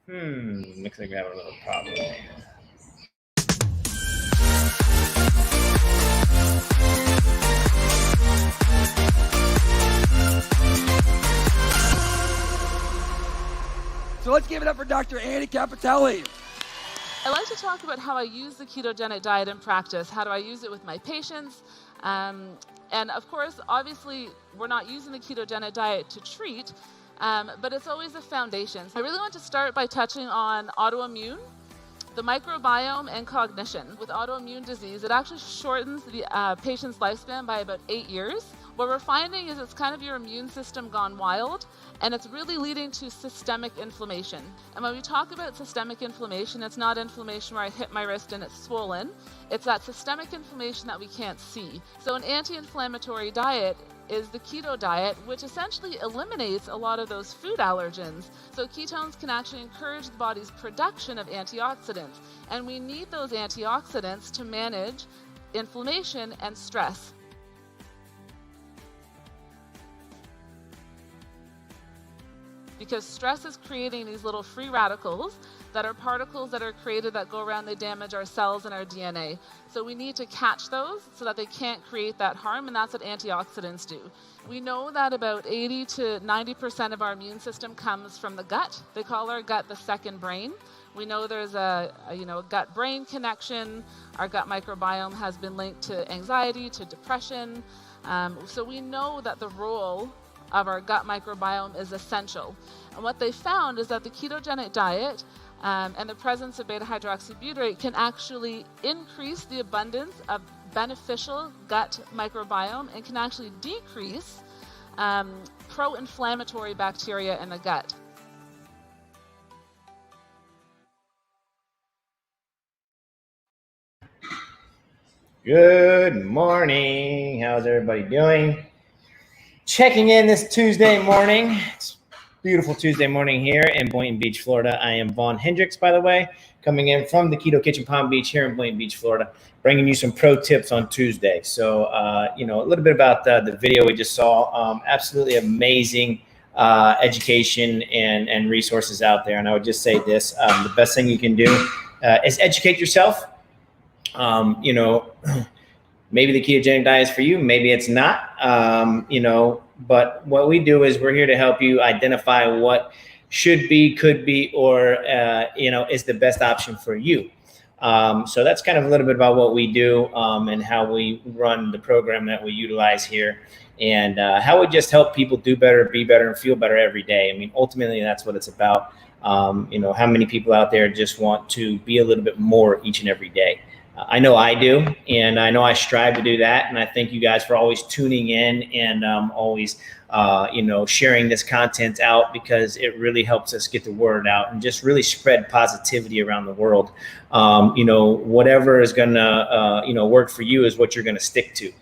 Looks like we have a little problem here. So let's give it up for Dr. Andy Capitelli. I like to talk about how I use the ketogenic diet in practice. How do I use it with my patients? And of course, obviously, we're not using the ketogenic diet to treat, but it's always a foundation. I really want to start by touching on autoimmune, the microbiome, and cognition. With autoimmune disease, it actually shortens the patient's lifespan by about 8 years. What we're finding is it's kind of your immune system gone wild, and it's really leading to systemic inflammation. And when we talk about systemic inflammation, it's not inflammation where I hit my wrist and it's swollen. It's that systemic inflammation that we can't see. So an anti-inflammatory diet is the keto diet, which essentially eliminates a lot of those food allergens. So ketones can actually encourage the body's production of antioxidants, and we need those antioxidants to manage inflammation and stress. Because stress is creating these little free radicals that are particles that are created that go around, they damage our cells and our DNA. So we need to catch those so that they can't create that harm, and that's what antioxidants do. We know that about 80 to 90% of our immune system comes from the gut. They call our gut the second brain. We know there's a gut-brain connection. Our gut microbiome has been linked to anxiety, to depression. So we know that the role of our gut microbiome is essential. And what they found is that the ketogenic diet and the presence of beta-hydroxybutyrate can actually increase the abundance of beneficial gut microbiome and can actually decrease pro-inflammatory bacteria in the gut. Good morning. How's everybody doing? Checking in this Tuesday morning. It's a beautiful Tuesday morning here in Boynton Beach, Florida. I am Vaughn Hendricks, by the way, coming in from the Keto Kitchen Palm Beach here in Boynton Beach, Florida, bringing you some pro tips on Tuesday. So, a little bit about the video we just saw. Absolutely amazing education and resources out there. And I would just say this, the best thing you can do is educate yourself. Maybe the ketogenic diet is for you, maybe it's not, but what we do is we're here to help you identify what should be, could be, or, is the best option for you. So that's kind of a little bit about what we do and how we run the program that we utilize here, and how we just help people do better, be better, and feel better every day. I mean, ultimately, that's what it's about. How many people out there just want to be a little bit more each and every day? I know I do, and I know I strive to do that. And I thank you guys for always tuning in and always, sharing this content out, because it really helps us get the word out and just really spread positivity around the world. Whatever is going to, work for you is what you're going to stick to.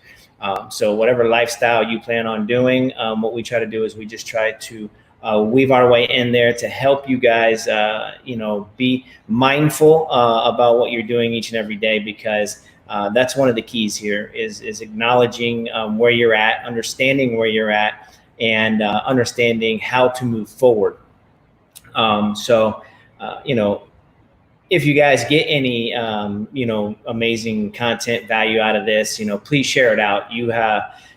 So whatever lifestyle you plan on doing, what we try to do is we just try to weave our way in there to help you guys, be mindful about what you're doing each and every day, because that's one of the keys here is acknowledging where you're at, understanding where you're at, and understanding how to move forward. If you guys get any, amazing content value out of this, please share it out.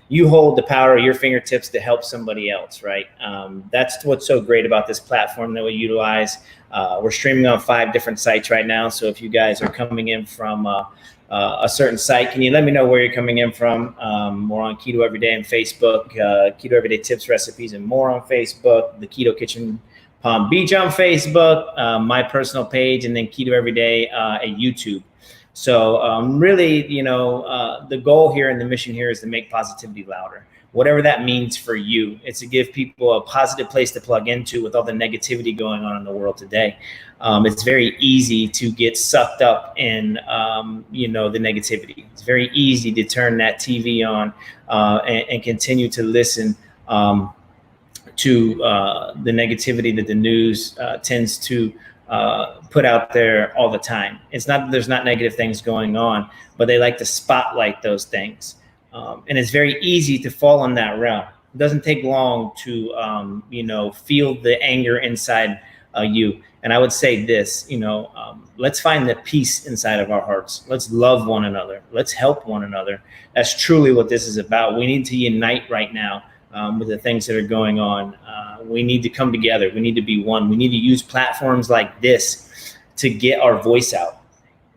You hold the power of your fingertips to help somebody else, right? That's what's so great about this platform that we utilize. We're streaming on 5 different sites right now. So if you guys are coming in from a certain site, can you let me know where you're coming in from? We're on Keto Everyday on Facebook, Keto Everyday Tips, Recipes, and More on Facebook, the Keto Kitchen Palm Beach on Facebook, my personal page, and then Keto Everyday at YouTube. So really, the goal here and the mission here is to make positivity louder. Whatever that means for you, it's to give people a positive place to plug into with all the negativity going on in the world today. It's very easy to get sucked up in, the negativity. It's very easy to turn that TV on and continue to listen to the negativity that the news tends to put out there all the time. It's not that there's not negative things going on, but they like to spotlight those things. And it's very easy to fall on that realm. It doesn't take long to, feel the anger inside you. And I would say this, let's find the peace inside of our hearts. Let's love one another. Let's help one another. That's truly what this is about. We need to unite right now with the things that are going on. We need to come together. We need to be one. We need to use platforms like this to get our voice out.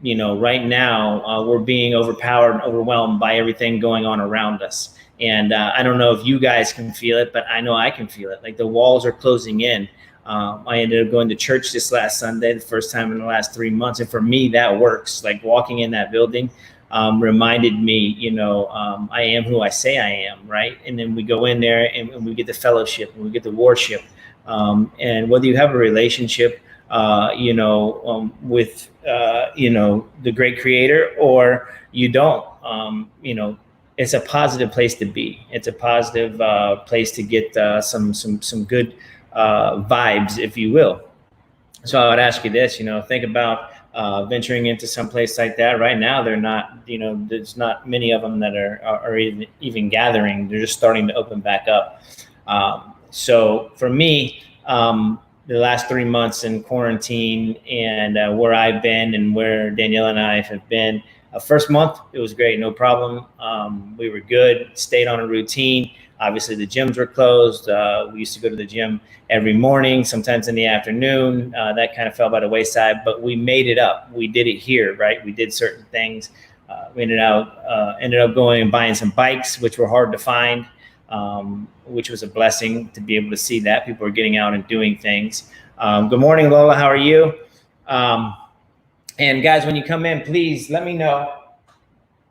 Right now we're being overpowered and overwhelmed by everything going on around us. And I don't know if you guys can feel it, but I know I can feel it. Like the walls are closing in. I ended up going to church this last Sunday, the first time in the last 3 months. And for me, that works. Like walking in that building reminded me, I am who I say I am, right? And then we go in there and we get the fellowship and we get the worship. And whether you have a relationship, with, the great creator or you don't, it's a positive place to be. It's a positive place to get some good vibes, if you will. So I would ask you this, think about venturing into some place like that. Right now, they're not, there's not many of them that are even gathering. They're just starting to open back up. So for me, the last 3 months in quarantine and where I've been and where Danielle and I have been, first month, it was great, no problem. We were good, stayed on a routine. Obviously, the gyms were closed. We used to go to the gym every morning, sometimes in the afternoon. That kind of fell by the wayside, but we made it up. We did it here, right? We did certain things. We ended up going and buying some bikes, which were hard to find, which was a blessing to be able to see that. People are getting out and doing things. Good morning, Lola. How are you? And guys, when you come in, please let me know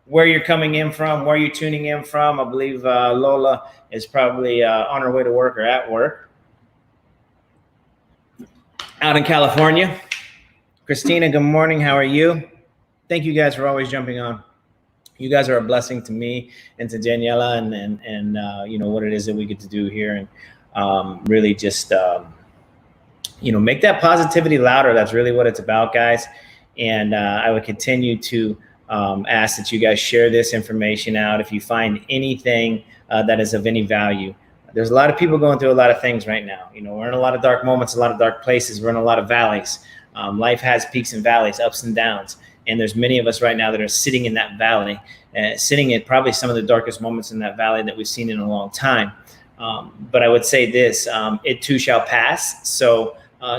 where you're coming in from, where you're tuning in from. I believe Lola is probably on her way to work or at work out in California. Christina, good morning. How are you? Thank you guys for always jumping on. You guys are a blessing to me and to Daniela and what it is that we get to do here and really just, make that positivity louder. That's really what it's about, guys. And I would continue to ask that you guys share this information out if you find anything that is of any value. There's a lot of people going through a lot of things right now. We're in a lot of dark moments, a lot of dark places. We're in a lot of valleys. Life has peaks and valleys, ups and downs. And there's many of us right now that are sitting in that valley, sitting at probably some of the darkest moments in that valley that we've seen in a long time. But I would say this, it too shall pass. So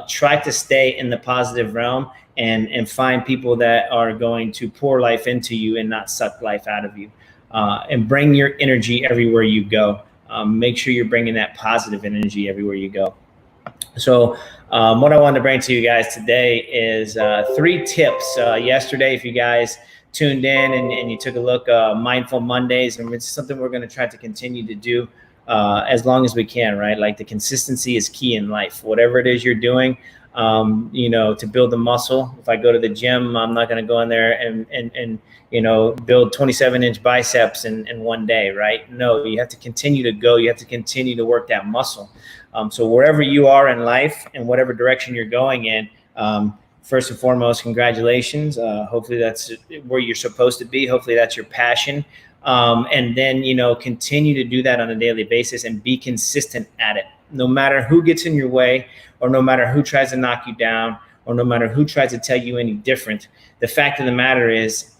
try to stay in the positive realm and find people that are going to pour life into you and not suck life out of you. And bring your energy everywhere you go. Make sure you're bringing that positive energy everywhere you go. So what I wanted to bring to you guys today is 3 tips. Yesterday, if you guys tuned in and you took a look, Mindful Mondays, and it's something we're going to try to continue to do as long as we can, right? Like the consistency is key in life. Whatever it is you're doing, to build the muscle. If I go to the gym, I'm not going to go in there and build 27-inch biceps in one day, right? No, you have to continue to go. You have to continue to work that muscle. So wherever you are in life and whatever direction you're going in, first and foremost, congratulations. Hopefully that's where you're supposed to be. Hopefully that's your passion. And then, continue to do that on a daily basis and be consistent at it. No matter who gets in your way or no matter who tries to knock you down or no matter who tries to tell you any different, the fact of the matter is,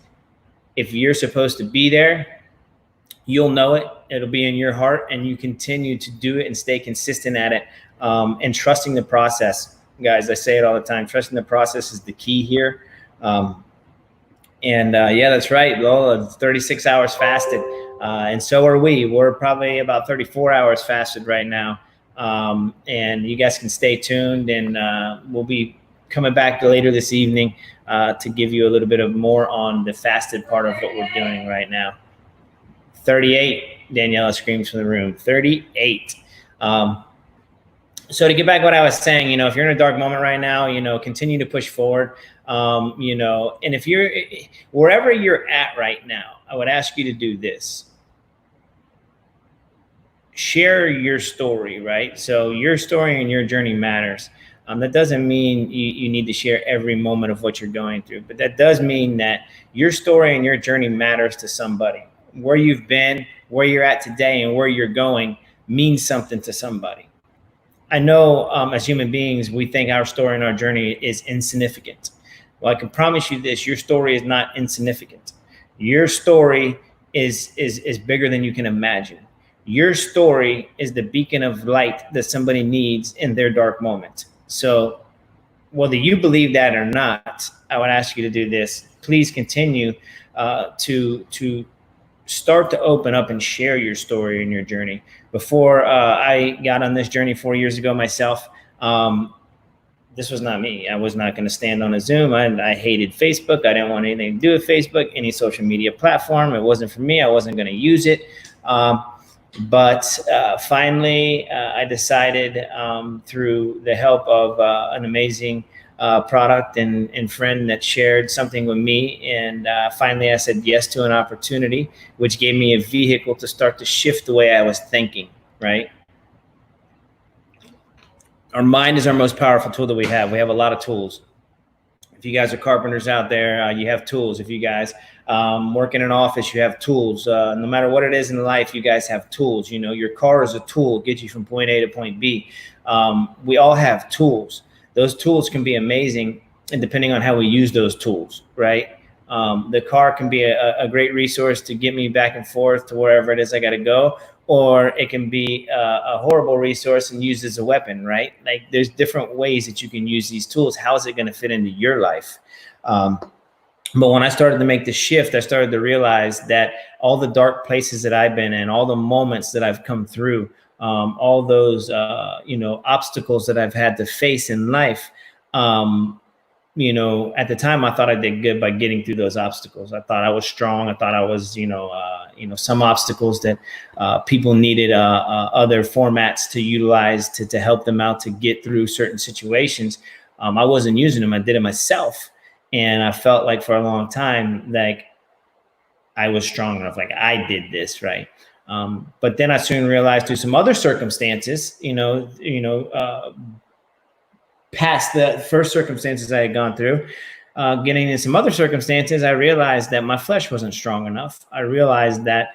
if you're supposed to be there, you'll know it. It'll be in your heart, and you continue to do it and stay consistent at it, and trusting the process. Guys, I say it all the time. Trusting the process is the key here. Yeah, that's right. Lola, 36 hours fasted. And so are we. We're probably about 34 hours fasted right now. And you guys can stay tuned, and we'll be coming back later this evening to give you a little bit of more on the fasted part of what we're doing right now. 38, Daniela screams from the room. 38. So to get back to what I was saying, if you're in a dark moment right now, continue to push forward. And if you're wherever you're at right now, I would ask you to do this. Share your story, right? So your story and your journey matters. That doesn't mean you need to share every moment of what you're going through, but that does mean that your story and your journey matters to somebody. Where you've been, where you're at today, and where you're going means something to somebody. I know as human beings, we think our story and our journey is insignificant. Well, I can promise you this: your story is not insignificant. Your story is bigger than you can imagine. Your story is the beacon of light that somebody needs in their dark moment. So whether you believe that or not, I would ask you to do this. Please continue to start to open up and share your story and your journey. Before I got on this journey 4 years ago myself, this was not me. I was not going to stand on a Zoom. I hated Facebook. I didn't want anything to do with Facebook, any social media platform. It wasn't for me. I wasn't going to use it. But finally, I decided through the help of an amazing product and friend that shared something with me. And finally, I said yes to an opportunity, which gave me a vehicle to start to shift the way I was thinking, right? Our mind is our most powerful tool that we have. We have a lot of tools. If you guys are carpenters out there, you have tools. If you guys work in an office, you have tools. No matter what it is in life, you guys have tools. You know, your car is a tool, gets you from point A to point B. We all have tools. Those tools can be amazing, and depending on how we use those tools, right? The car can be a great resource to get me back and forth to wherever it is I got to go, or it can be a horrible resource and used as a weapon, right? Like there's different ways that you can use these tools. How is it going to fit into your life? But when I started to make the shift, I started to realize that all the dark places that I've been in, all the moments that I've come through, all those, obstacles that I've had to face in life, at the time I thought I did good by getting through those obstacles. I thought I was strong. I thought I was, some obstacles that people needed other formats to utilize to help them out to get through certain situations. I wasn't using them. I did it myself. And I felt like for a long time, like I was strong enough, like I did this, right? But then I soon realized through some other circumstances, past the first circumstances I had gone through, getting in some other circumstances, I realized that my flesh wasn't strong enough. I realized that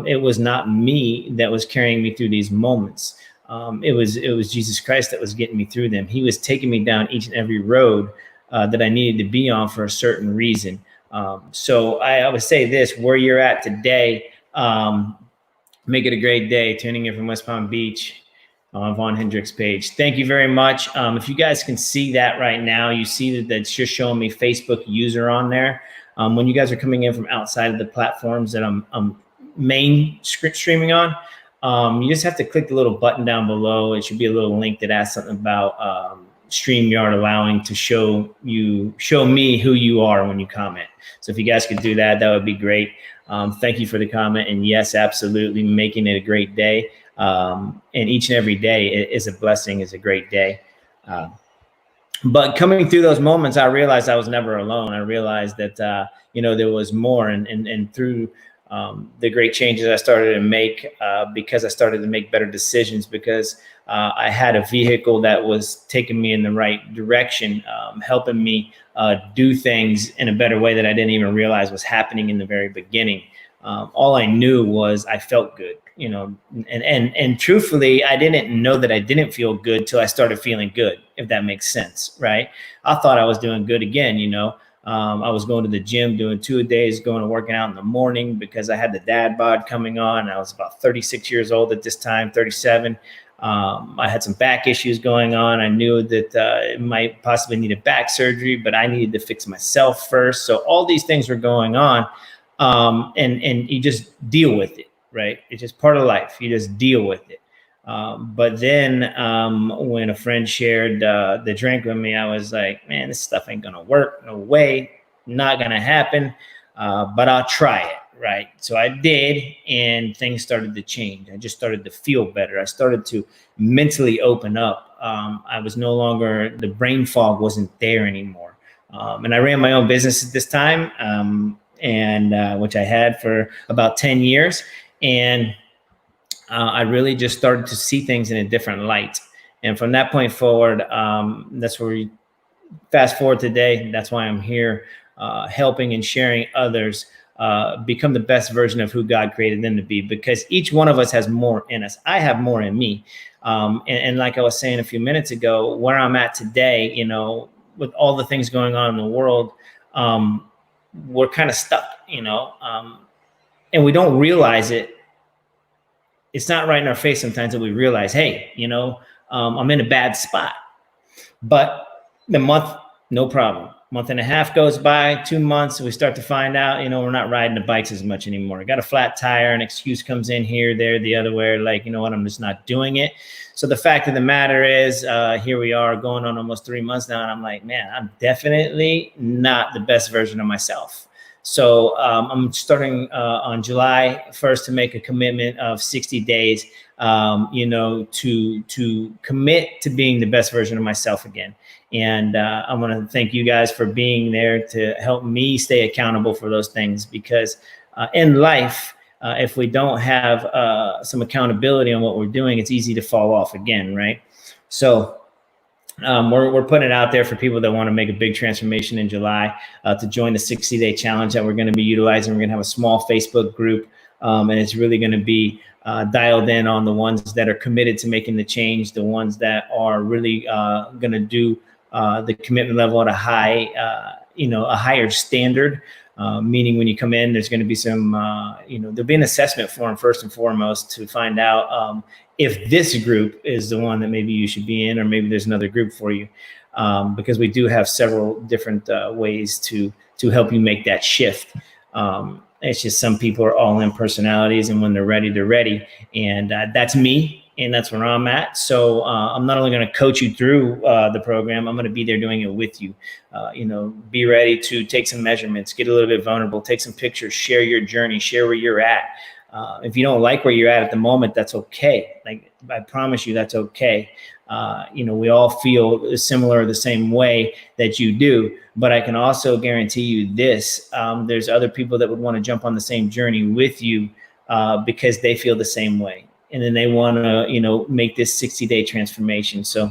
it was not me that was carrying me through these moments. It was Jesus Christ that was getting me through them. He was taking me down each and every road that I needed to be on for a certain reason. So I would say this: where you're at today, make it a great day. Tuning in from West Palm Beach on Vaughn Hendricks page. Thank you very much. If you guys can see that right now, you see that that's just showing me Facebook user on there. When you guys are coming in from outside of the platforms that I'm main streaming on, you just have to click the little button down below. It should be a little link that asks something about StreamYard allowing to show me who you are when you comment. So if you guys could do that, that would be great. Thank you for the comment. And yes, absolutely, making it a great day. And each and every day is a blessing, is a great day. But coming through those moments, I realized I was never alone. I realized that, there was more. And through the great changes I started to make, because I started to make better decisions, because I had a vehicle that was taking me in the right direction, helping me do things in a better way that I didn't even realize was happening in the very beginning. All I knew was I felt good, and truthfully, I didn't know that I didn't feel good till I started feeling good, if that makes sense, right? I thought I was doing good again, I was going to the gym, doing 2 a days, going to working out in the morning because I had the dad bod coming on. I was about 36 years old at this time, 37. I had some back issues going on. I knew that it might possibly need a back surgery, but I needed to fix myself first. So all these things were going on, and you just deal with it, right? It's just part of life. You just deal with it. But then when a friend shared the drink with me, I was like, man, this stuff ain't going to work. No way. Not going to happen. But I'll try it. Right. So I did, and things started to change. I just started to feel better. I started to mentally open up. I was no longer, the brain fog wasn't there anymore. And I ran my own business at this time, and which I had for about 10 years. And I really just started to see things in a different light. And from that point forward, that's where we fast forward today. That's why I'm here, helping and sharing others become the best version of who God created them to be, because each one of us has more in us. I have more in me. And like I was saying a few minutes ago, where I'm at today, you know, with all the things going on in the world, we're kind of stuck, you know, and we don't realize it. It's not right in our face sometimes that we realize, hey, you know, I'm in a bad spot. But the month, no problem. Month and a half goes by, 2 months, we start to find out, you know, we're not riding the bikes as much anymore. I got a flat tire, an excuse comes in here, there, the other way, like, you know what, I'm just not doing it. So the fact of the matter is, here we are going on almost 3 months now, and I'm like, man, I'm definitely not the best version of myself. So I'm starting on July 1st to make a commitment of 60 days, you know, to commit to being the best version of myself again. And I want to thank you guys for being there to help me stay accountable for those things, because in life, if we don't have some accountability on what we're doing, it's easy to fall off again, right? So we're putting it out there for people that want to make a big transformation in July to join the 60-day challenge that we're going to be utilizing. We're going to have a small Facebook group, and it's really going to be dialed in on the ones that are committed to making the change, the ones that are really going to do the commitment level at a high, you know, a higher standard. Meaning when you come in, there's going to be some, you know, there'll be an assessment form first and foremost to find out if this group is the one that maybe you should be in, or maybe there's another group for you, because we do have several different ways to help you make that shift. It's just some people are all in personalities, and when they're ready, they're ready. And that's me. And that's where I'm at. So I'm not only going to coach you through the program, I'm going to be there doing it with you. You know, be ready to take some measurements, get a little bit vulnerable, take some pictures, share your journey, share where you're at. If you don't like where you're at the moment, that's okay. Like, I promise you, that's okay. You know, we all feel similar the same way that you do, but I can also guarantee you this, there's other people that would want to jump on the same journey with you because they feel the same way. And then they want to, you know, make this 60-day transformation. So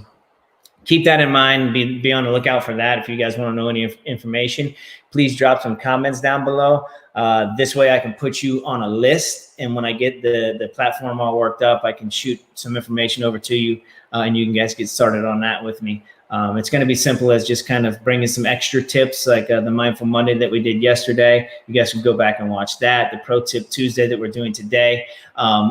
keep that in mind. Be on the lookout for that. If you guys want to know any information, please drop some comments down below. This way I can put you on a list. And when I get the platform all worked up, I can shoot some information over to you, and you can guys get started on that with me. It's going to be simple as just kind of bringing some extra tips, like the Mindful Monday that we did yesterday. You guys can go back and watch that. The Pro Tip Tuesday that we're doing today.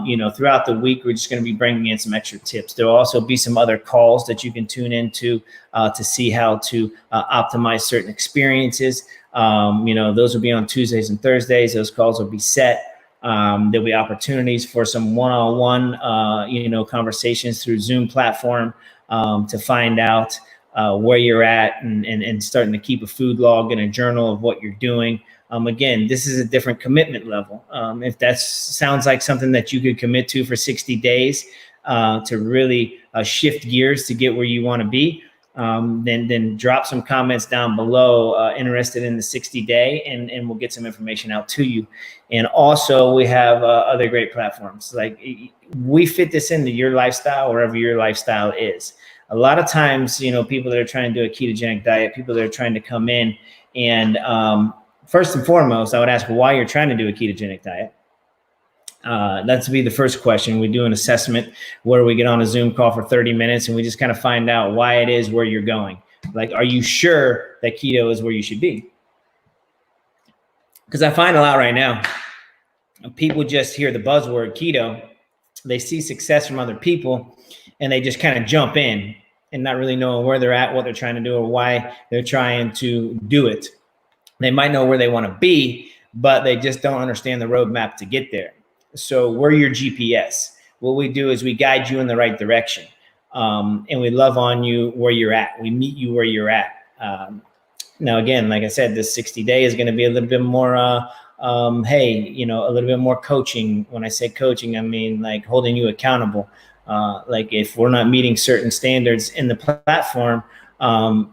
You know, throughout the week, we're just going to be bringing in some extra tips. There will also be some other calls that you can tune into to see how to optimize certain experiences. You know, those will be on Tuesdays and Thursdays. Those calls will be set. There'll be opportunities for some one-on-one, you know, conversations through Zoom platform to find out where you're at, and starting to keep a food log and a journal of what you're doing. Again, this is a different commitment level. If that sounds like something that you could commit to for 60 days to really shift gears to get where you want to be, then drop some comments down below, interested in the 60-day, and we'll get some information out to you. And also we have other great platforms. Like, we fit this into your lifestyle, wherever your lifestyle is. A lot of times, you know, people that are trying to do a ketogenic diet, people that are trying to come in, and first and foremost, I would ask why you're trying to do a ketogenic diet. That's be the first question. We do an assessment where we get on a Zoom call for 30 minutes and we just kind of find out why it is where you're going. Like, are you sure that keto is where you should be? Because I find a lot right now, people just hear the buzzword keto, they see success from other people, and they just kind of jump in and not really knowing where they're at, what they're trying to do, or why they're trying to do it. They might know where they want to be, but they just don't understand the roadmap to get there. So we're your GPS. What we do is we guide you in the right direction, and we love on you where you're at. We meet you where you're at. Now, again, like I said, this 60-day is going to be a little bit more, hey, you know, a little bit more coaching. When I say coaching, I mean like holding you accountable. Like, if we're not meeting certain standards in the platform,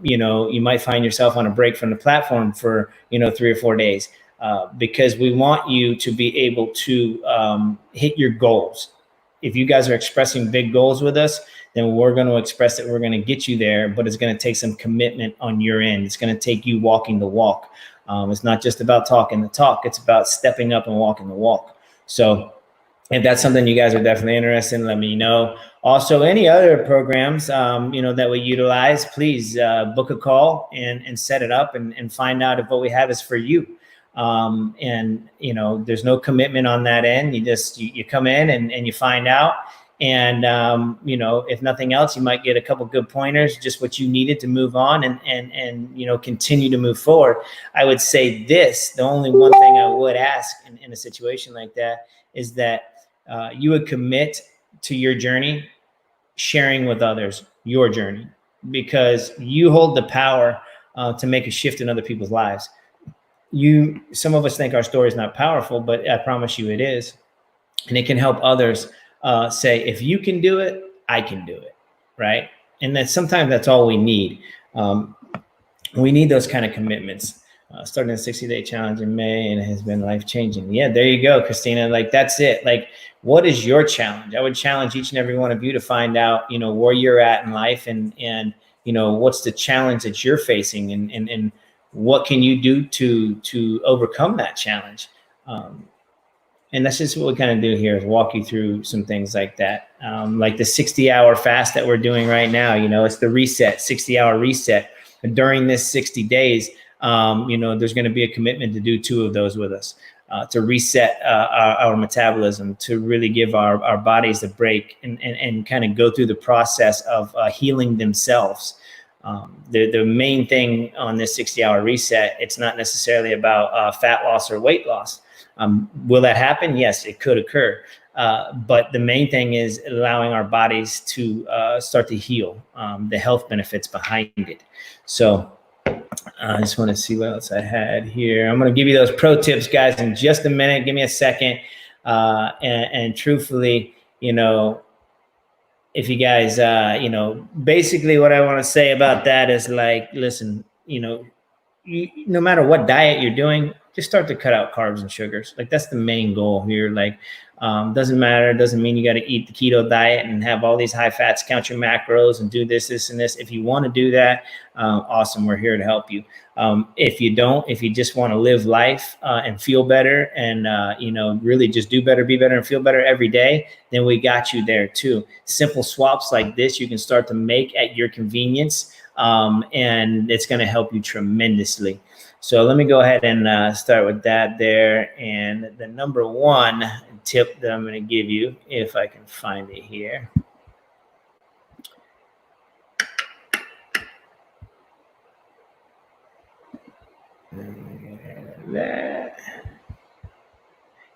you know, you might find yourself on a break from the platform for, you know, 3 or 4 days, because we want you to be able to hit your goals. If you guys are expressing big goals with us, then we're going to express that we're going to get you there, but it's going to take some commitment on your end. It's going to take you walking the walk. It's not just about talking the talk. It's about stepping up and walking the walk. So if that's something you guys are definitely interested in, let me know. Also, any other programs, that we utilize, please book a call and set it up and find out if what we have is for you. There's no commitment on that end. You come in and you find out. And, if nothing else, you might get a couple good pointers, just what you needed to move on and continue to move forward. I would say this, the only one thing I would ask in a situation like that is that you would commit to your journey, sharing with others your journey, because you hold the power to make a shift in other people's lives. Some of us think our story is not powerful, but I promise you it is. And it can help others say, if you can do it, I can do it, right? And sometimes that's all we need. We need those kind of commitments. Starting a 60-day challenge in May, and it has been life-changing. Yeah, there you go, Christina. Like, that's it. Like, what is your challenge? I would challenge each and every one of you to find out, where you're at in life and what's the challenge that you're facing and what can you do to overcome that challenge. And that's just what we kind of do here, is walk you through some things like that. Like the 60-hour fast that we're doing right now, it's the reset, 60-hour reset. And during this 60 days, there's going to be a commitment to do 2 of those with us, to reset our metabolism, to really give our bodies a break and kind of go through the process of healing themselves. The main thing on this 60-hour reset, it's not necessarily about fat loss or weight loss. Will that happen? Yes, it could occur. But the main thing is allowing our bodies to start to heal, the health benefits behind it. So I just want to see what else I had here. I'm going to give you those pro tips, guys, in just a minute. Give me a second. And truthfully, if you guys, basically what I want to say about that is, like, listen, no matter what diet you're doing, just start to cut out carbs and sugars. Like, that's the main goal here. Like, doesn't matter. Doesn't mean you got to eat the keto diet and have all these high fats, count your macros and do this, and this. If you want to do that, awesome. We're here to help you. If you don't, if you just want to live life and feel better and, really just do better, be better, and feel better every day, then we got you there too. Simple swaps like this, you can start to make at your convenience. And it's going to help you tremendously. So let me go ahead and start with that there. And the number one tip that I'm going to give you, if I can find it here.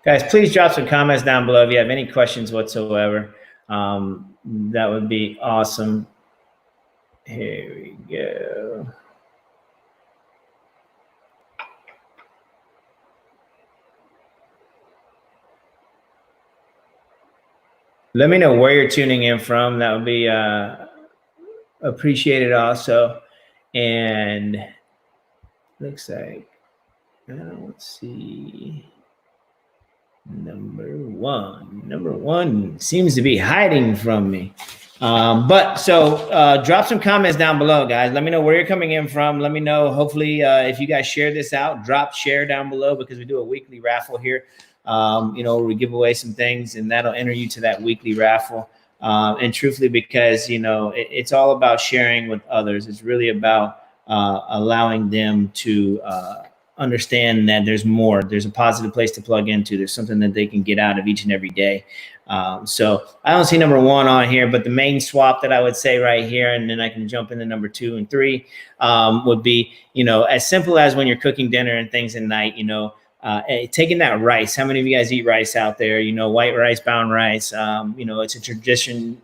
Guys, please drop some comments down below if you have any questions whatsoever. That would be awesome. Here we go. Let me know where you're tuning in from. That would be appreciated also. And looks like, let's see. Number one seems to be hiding from me. So drop some comments down below, guys. Let me know where you're coming in from. Let me know, hopefully, if you guys share this out, drop share down below, because we do a weekly raffle here. We give away some things, and that'll enter you to that weekly raffle. And truthfully, because, it's all about sharing with others. It's really about allowing them to understand that there's more. There's a positive place to plug into. There's something that they can get out of each and every day. So I don't see number one on here, but the main swap that I would say right here, and then I can jump into number 2 and 3, would be, as simple as when you're cooking dinner and things at night, taking that rice. How many of you guys eat rice out there? White rice, brown rice. It's a tradition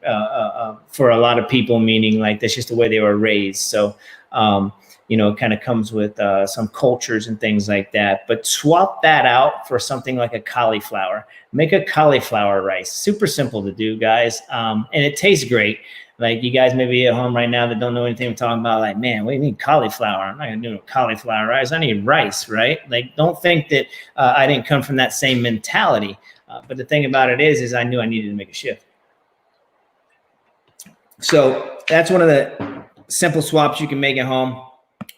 for a lot of people, meaning like that's just the way they were raised. So, it kind of comes with some cultures and things like that. But swap that out for something like a cauliflower. Make a cauliflower rice. Super simple to do, guys. And it tastes great. Like, you guys may be at home right now that don't know anything I'm talking about. Like, man, what do you mean cauliflower? I'm not going to do cauliflower rice. I need rice, right? Like, don't think that I didn't come from that same mentality. But the thing about it is I knew I needed to make a shift. So that's one of the simple swaps you can make at home.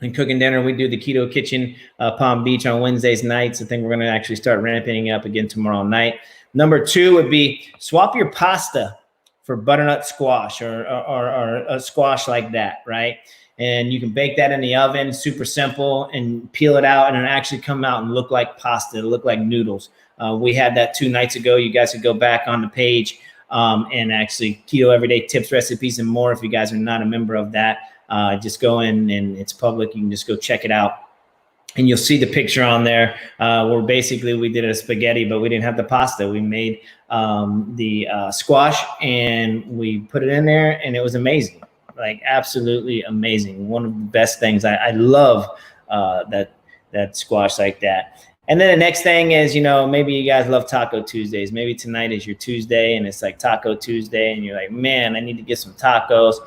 and cooking dinner. We do the Keto Kitchen Palm Beach on Wednesdays nights. I think we're going to actually start ramping up again tomorrow night. Number 2 would be swap your pasta for butternut squash or a squash like that, right? And you can bake that in the oven, super simple, and peel it out, and it'll actually come out and look like pasta. It'll look like noodles. We had that 2 nights ago. You guys could go back on the page and actually Keto Everyday Tips, Recipes, and More. If you guys are not a member of that, just go in, and it's public. You can just go check it out. And you'll see the picture on there where basically we did a spaghetti, but we didn't have the pasta. We made the squash, and we put it in there, and it was amazing. Like absolutely amazing. One of the best things. I love that squash like that. And then the next thing is, maybe you guys love Taco Tuesdays. Maybe tonight is your Tuesday and it's like Taco Tuesday and you're like, man, I need to get some tacos.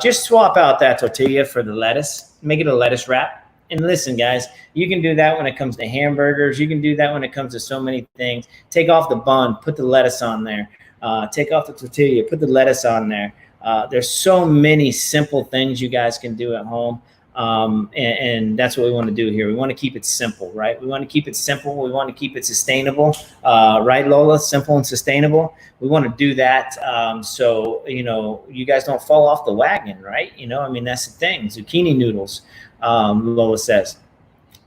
Just swap out that tortilla for the lettuce. Make it a lettuce wrap. And listen, guys, you can do that when it comes to hamburgers. You can do that when it comes to so many things. Take off the bun, put the lettuce on there. Take off the tortilla, put the lettuce on there. There's so many simple things you guys can do at home. And that's what we want to do here. We want to keep it simple, right? We want to keep it simple. We want to keep it sustainable, right, Lola? Simple and sustainable. We want to do that so, you guys don't fall off the wagon, right? That's the thing. Zucchini noodles, Lola says.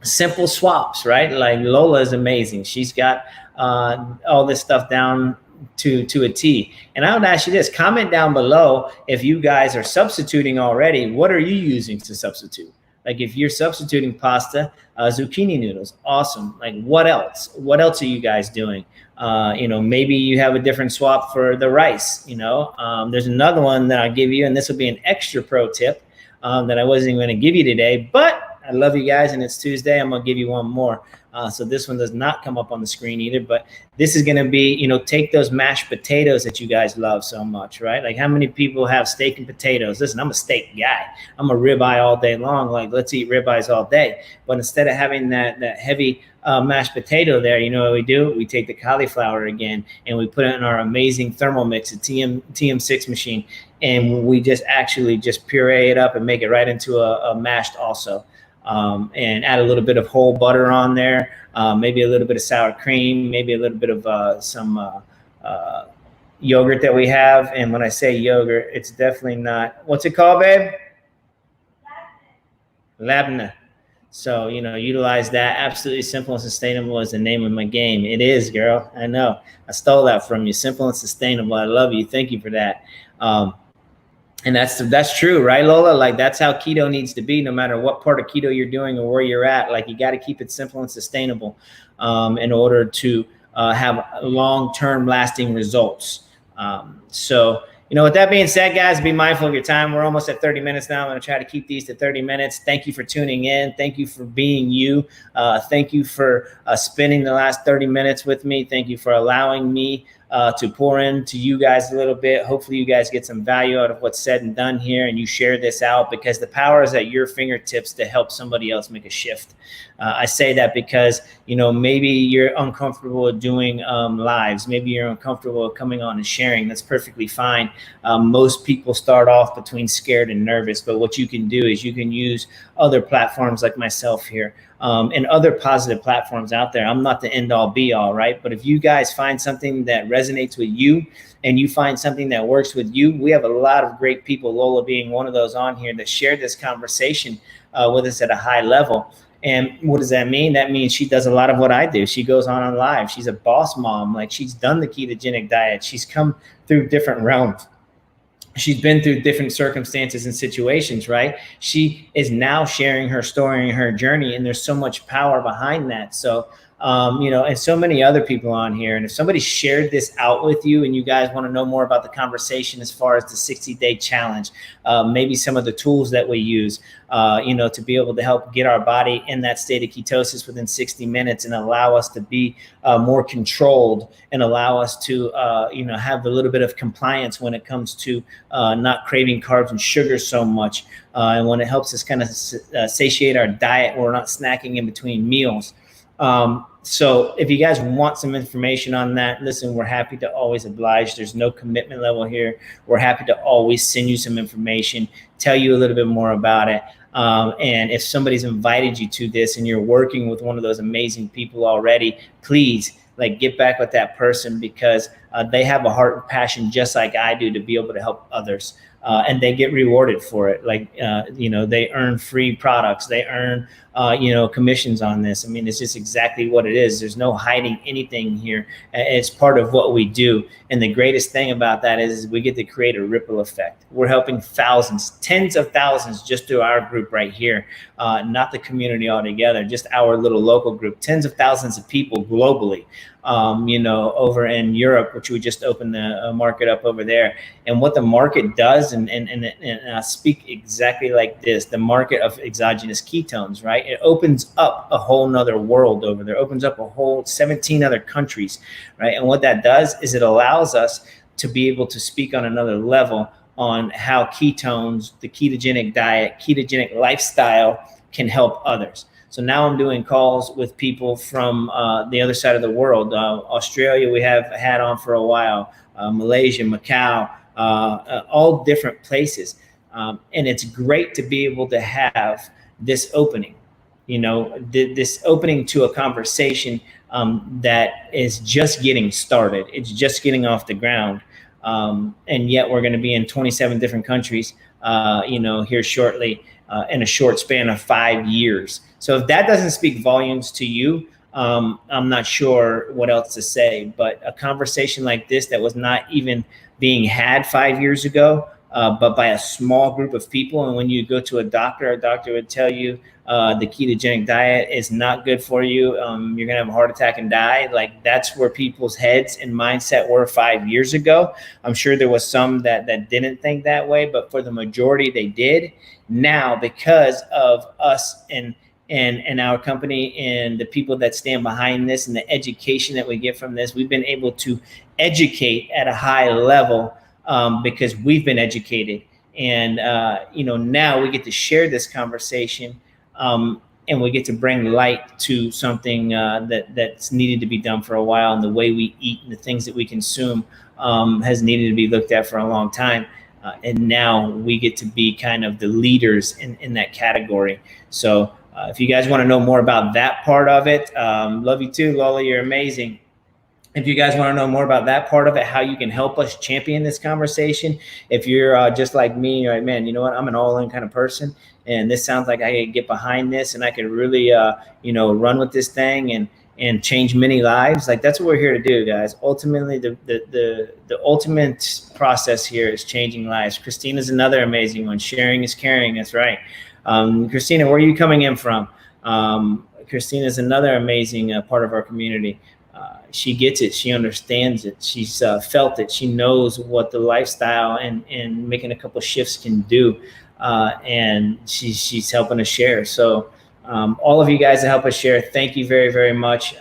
Simple swaps, right? Like Lola is amazing. She's got all this stuff down to a T. And I would ask you this, comment down below if you guys are substituting already. What are you using to substitute? Like if you're substituting pasta, zucchini noodles, awesome. Like what else? What else are you guys doing? Maybe you have a different swap for the rice. There's another one that I'll give you, and this will be an extra pro tip that I wasn't even going to give you today, but I love you guys, and it's Tuesday. I'm going to give you one more. So this one does not come up on the screen either, but this is going to be, take those mashed potatoes that you guys love so much, right? Like how many people have steak and potatoes? Listen, I'm a steak guy. I'm a ribeye all day long. Like let's eat ribeyes all day. But instead of having that heavy mashed potato there, you know what we do? We take the cauliflower again and we put it in our amazing Thermomix, a TM6 machine, and we just actually just puree it up and make it right into a mashed also. And add a little bit of whole butter on there, maybe a little bit of sour cream, maybe a little bit of some yogurt that we have. And when I say yogurt, it's definitely not, what's it called, babe? Labna. So, utilize that. Absolutely simple and sustainable is the name of my game. It is, girl. I know. I stole that from you. Simple and sustainable. I love you. Thank you for that. And that's true, right, Lola? Like that's how keto needs to be, no matter what part of keto you're doing or where you're at. Like you got to keep it simple and sustainable in order to have long-term lasting results. So, with that being said, guys, be mindful of your time. We're almost at 30 minutes now. I'm going to try to keep these to 30 minutes. Thank you for tuning in. Thank you for being you. Thank you for spending the last 30 minutes with me. Thank you for allowing me to pour into you guys a little bit. Hopefully you guys get some value out of what's said and done here, and you share this out because the power is at your fingertips to help somebody else make a shift. I say that because, maybe you're uncomfortable doing lives. Maybe you're uncomfortable coming on and sharing. That's perfectly fine. Most people start off between scared and nervous, but what you can do is you can use other platforms like myself here. And other positive platforms out there. I'm not the end all be all, right? But if you guys find something that resonates with you and you find something that works with you, we have a lot of great people, Lola being one of those on here, that shared this conversation with us at a high level. And what does that mean? That means she does a lot of what I do. She goes on live. She's a boss mom. Like she's done the ketogenic diet. She's come through different realms. She's been through different circumstances and situations, right? She is now sharing her story and her journey, and there's so much power behind that. So, and so many other people on here. And if somebody shared this out with you and you guys want to know more about the conversation as far as the 60-day challenge, maybe some of the tools that we use, to be able to help get our body in that state of ketosis within 60 minutes and allow us to be more controlled and allow us to, have a little bit of compliance when it comes to not craving carbs and sugar so much. And when it helps us kind of satiate our diet, we're not snacking in between meals. So if you guys want some information on that, listen, we're happy to always oblige. There's no commitment level here. We're happy to always send you some information, tell you a little bit more about it. And if somebody's invited you to this and you're working with one of those amazing people already, please like get back with that person, because they have a heart and passion just like I do to be able to help others. And they get rewarded for it. Like, they earn free products. They earn, commissions on this. I mean, it's just exactly what it is. There's no hiding anything here. It's part of what we do. And the greatest thing about that is we get to create a ripple effect. We're helping thousands, tens of thousands just through our group right here, not the community altogether, just our little local group, tens of thousands of people globally. Over in Europe, which we just opened the market up over there. And what the market does, and I speak exactly like this, the market of exogenous ketones, right? It opens up a whole nother world over there, opens up a whole 17 other countries, right? And what that does is it allows us to be able to speak on another level on how ketones, the ketogenic diet, ketogenic lifestyle can help others. So now I'm doing calls with people from the other side of the world. Australia, we have had on for a while, Malaysia, Macau, all different places. And it's great to be able to have this opening, this opening to a conversation that is just getting started. It's just getting off the ground. And yet we're going to be in 27 different countries, here shortly, in a short span of 5 years. So if that doesn't speak volumes to you, I'm not sure what else to say. But a conversation like this that was not even being had 5 years ago, but by a small group of people. And when you go to a doctor would tell you the ketogenic diet is not good for you. You're going to have a heart attack and die. Like, that's where people's heads and mindset were 5 years ago. I'm sure there was some that didn't think that way, but for the majority, they did. Now, because of us and our company and the people that stand behind this and the education that we get from this, we've been able to educate at a high level because we've been educated. And, now we get to share this conversation and we get to bring light to something that's needed to be done for a while. And the way we eat and the things that we consume has needed to be looked at for a long time. And now we get to be kind of the leaders in that category. So if you guys want to know more about that part of it, love you too, Lola, you're amazing. If you guys want to know more about that part of it, how you can help us champion this conversation, if you're just like me, you're like, man, you know what, I'm an all-in kind of person, and this sounds like I could get behind this and I could really, run with this thing and change many lives. Like, that's what we're here to do, guys. Ultimately, the ultimate process here is changing lives. Christina's another amazing one. Sharing is caring. That's right. Christina, where are you coming in from? Christina's another amazing part of our community. She gets it. She understands it. She's felt it. She knows what the lifestyle and making a couple of shifts can do. And she's helping us share. So all of you guys that help us share, thank you very, very much.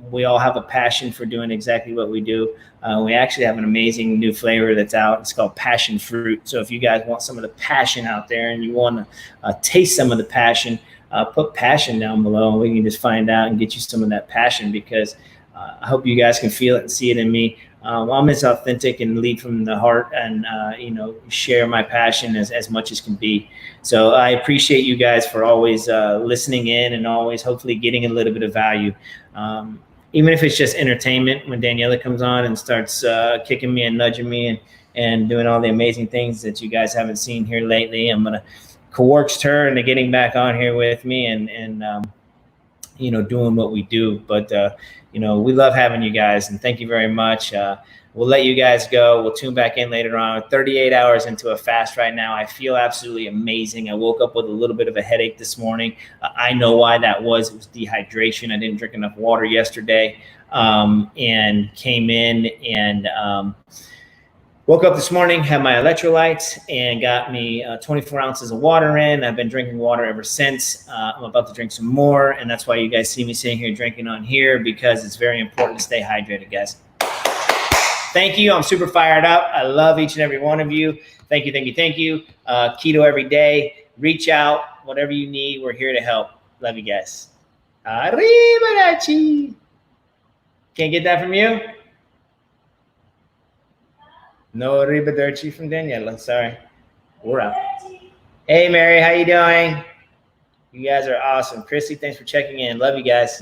We all have a passion for doing exactly what we do. We actually have an amazing new flavor that's out. It's called passion fruit. So if you guys want some of the passion out there and you want to taste some of the passion, put passion down below and we can just find out and get you some of that passion, because I hope you guys can feel it and see it in me. I'm as authentic and lead from the heart and, share my passion as much as can be. So I appreciate you guys for always listening in and always hopefully getting a little bit of value. Even if it's just entertainment, when Daniela comes on and starts kicking me and nudging me and doing all the amazing things that you guys haven't seen here lately, I'm going to coerce her into getting back on here with me and doing what we do. But, we love having you guys, and thank you very much. We'll let you guys go. We'll tune back in later on. 38 hours into a fast right now. I feel absolutely amazing. I woke up with a little bit of a headache this morning. I know why that was. It was dehydration. I didn't drink enough water yesterday, and came in and woke up this morning, had my electrolytes, and got me 24 ounces of water in. I've been drinking water ever since. I'm about to drink some more, and that's why you guys see me sitting here drinking on here, because it's very important to stay hydrated, guys. Thank you. I'm super fired up. I love each and every one of you. Thank you, thank you, thank you. Keto every day. Reach out. Whatever you need, we're here to help. Love you guys. Arrivederci. Can't get that from you? No arrivederci from Daniela. Sorry. We're out. Hey, Mary. How you doing? You guys are awesome. Chrissy, thanks for checking in. Love you guys.